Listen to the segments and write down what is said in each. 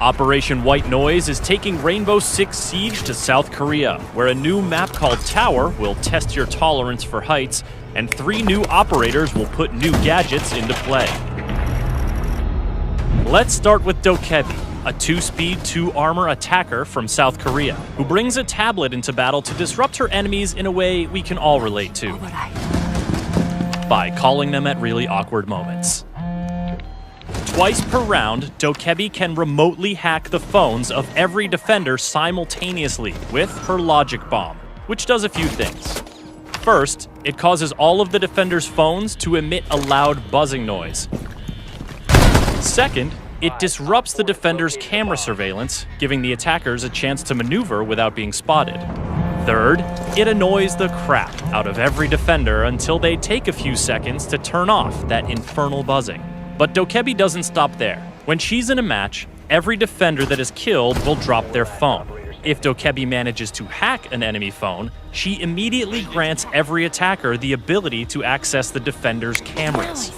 Operation White Noise is taking Rainbow Six Siege to South Korea, where a new map called Tower will test your tolerance for heights, and 3 new operators will put new gadgets into play. Let's start with Dokkaebi, a 2-speed, 2-armor attacker from South Korea, who brings a tablet into battle to disrupt her enemies in a way we can all relate to, by calling them at really awkward moments. Twice per round, Dokkaebi can remotely hack the phones of every defender simultaneously with her logic bomb, which does a few things. First, it causes all of the defenders' phones to emit a loud buzzing noise. Second, it disrupts the defenders' camera surveillance, giving the attackers a chance to maneuver without being spotted. Third, it annoys the crap out of every defender until they take a few seconds to turn off that infernal buzzing. But Dokkaebi doesn't stop there. When she's in a match, every defender that is killed will drop their phone. If Dokkaebi manages to hack an enemy phone, she immediately grants every attacker the ability to access the defender's cameras.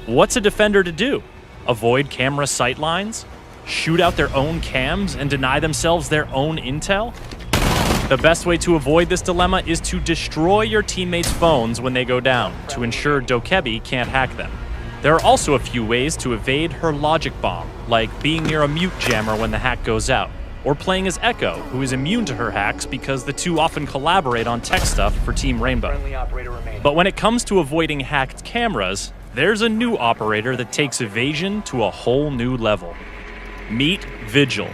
What's a defender to do? Avoid camera sightlines? Shoot out their own cams and deny themselves their own intel? The best way to avoid this dilemma is to destroy your teammates' phones when they go down, to ensure Dokkaebi can't hack them. There are also a few ways to evade her logic bomb, like being near a mute jammer when the hack goes out, or playing as Echo, who is immune to her hacks because the two often collaborate on tech stuff for Team Rainbow. But when it comes to avoiding hacked cameras, there's a new operator that takes evasion to a whole new level. Meet Vigil.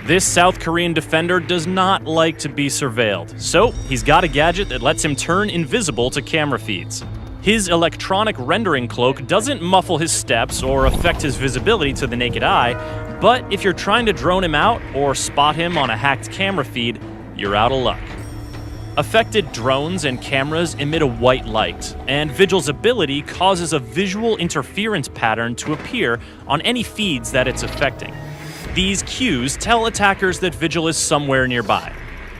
This South Korean defender does not like to be surveilled, so he's got a gadget that lets him turn invisible to camera feeds. His electronic rendering cloak doesn't muffle his steps or affect his visibility to the naked eye, but if you're trying to drone him out or spot him on a hacked camera feed, you're out of luck. Affected drones and cameras emit a white light, and Vigil's ability causes a visual interference pattern to appear on any feeds that it's affecting. These cues tell attackers that Vigil is somewhere nearby.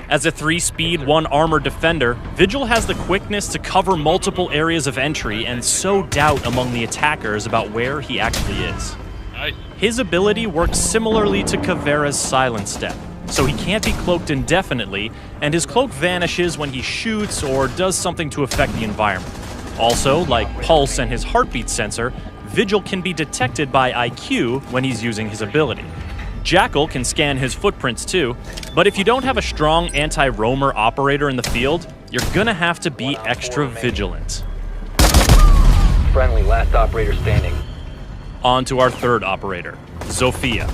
As a 3-speed, 1-armor defender, Vigil has the quickness to cover multiple areas of entry and sow doubt among the attackers about where he actually is. His ability works similarly to Caveira's Silent Step, so he can't be cloaked indefinitely, and his cloak vanishes when he shoots or does something to affect the environment. Also, like Pulse and his heartbeat sensor, Vigil can be detected by IQ when he's using his ability. Jackal can scan his footprints too, but if you don't have a strong anti-roamer operator in the field, you're gonna have to be extra vigilant. Friendly, last operator standing. On to our third operator, Zofia.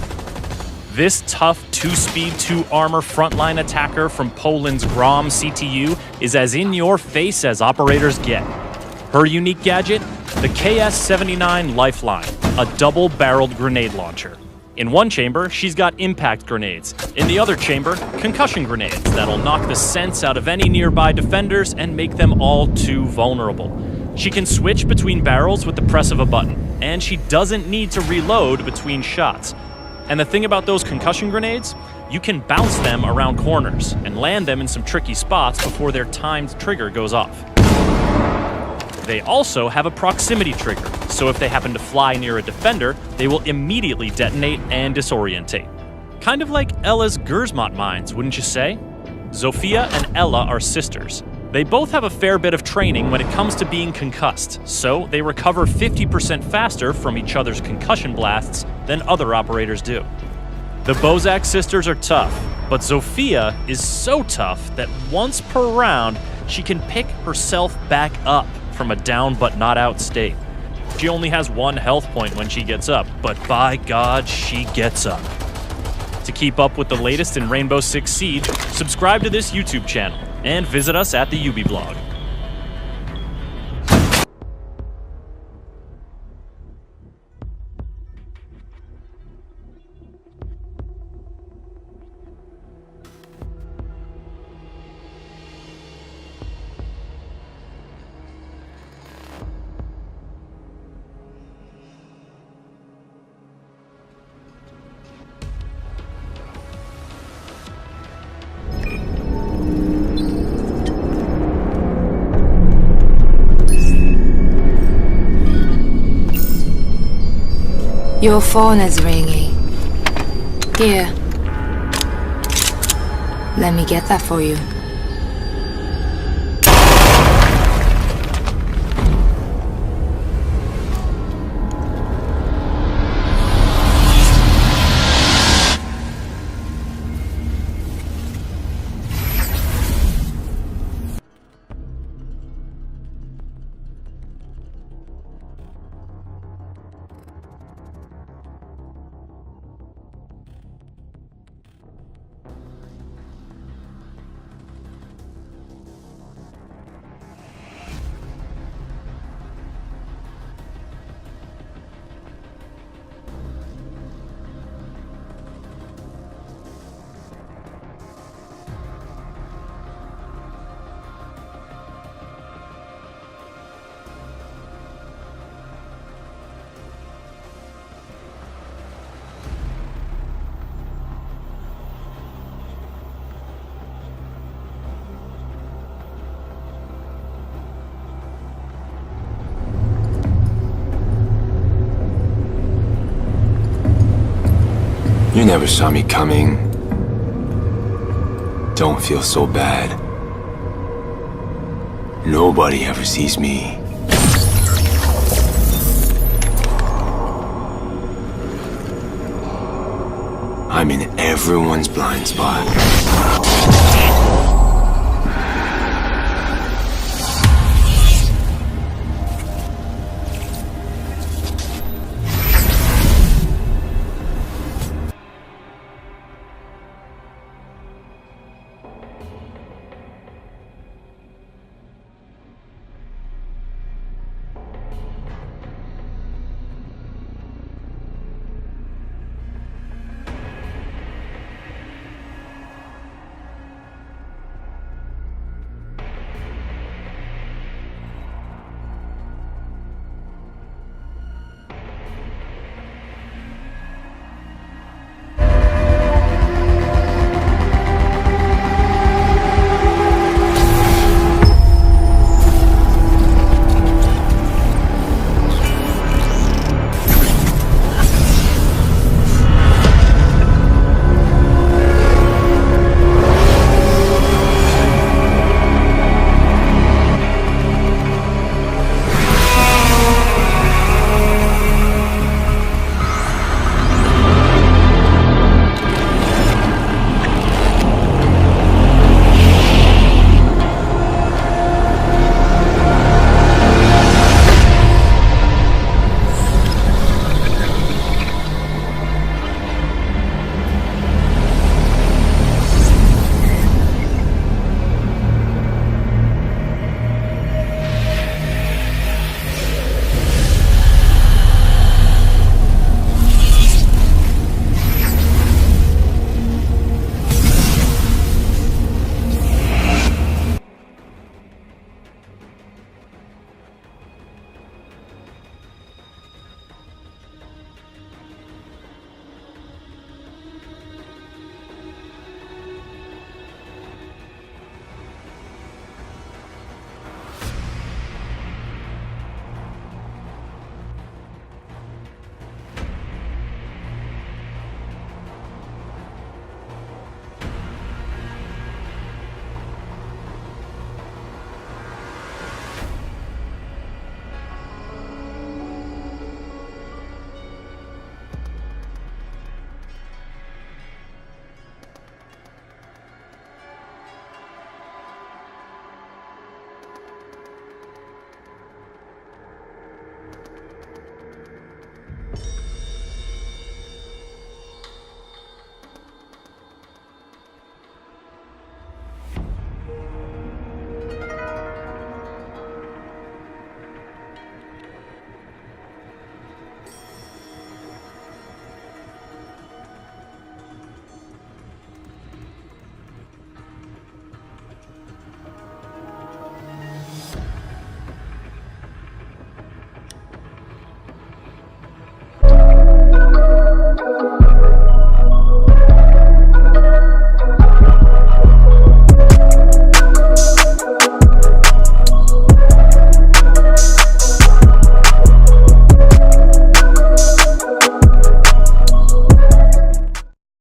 This tough 2-speed, 2-armor frontline attacker from Poland's Grom CTU is as in-your-face as operators get. Her unique gadget? The KS-79 Lifeline, a double-barreled grenade launcher. In one chamber, she's got impact grenades. In the other chamber, concussion grenades that'll knock the sense out of any nearby defenders and make them all too vulnerable. She can switch between barrels with the press of a button, and she doesn't need to reload between shots. And the thing about those concussion grenades, you can bounce them around corners and land them in some tricky spots before their timed trigger goes off. They also have a proximity trigger, so if they happen to fly near a defender, they will immediately detonate and disorientate. Kind of like Ella's Gersmont mines, wouldn't you say? Zofia and Ella are sisters. They both have a fair bit of training when it comes to being concussed, so they recover 50% faster from each other's concussion blasts than other operators do. The Bozak sisters are tough, but Zofia is so tough that once per round, she can pick herself back up from a down but not out state. She only has 1 health point when she gets up, but by God, she gets up. To keep up with the latest in Rainbow Six Siege, subscribe to this YouTube channel and visit us at the Ubiblog. Your phone is ringing. Here. Let me get that for you. You never saw me coming. Don't feel so bad. Nobody ever sees me. I'm in everyone's blind spot.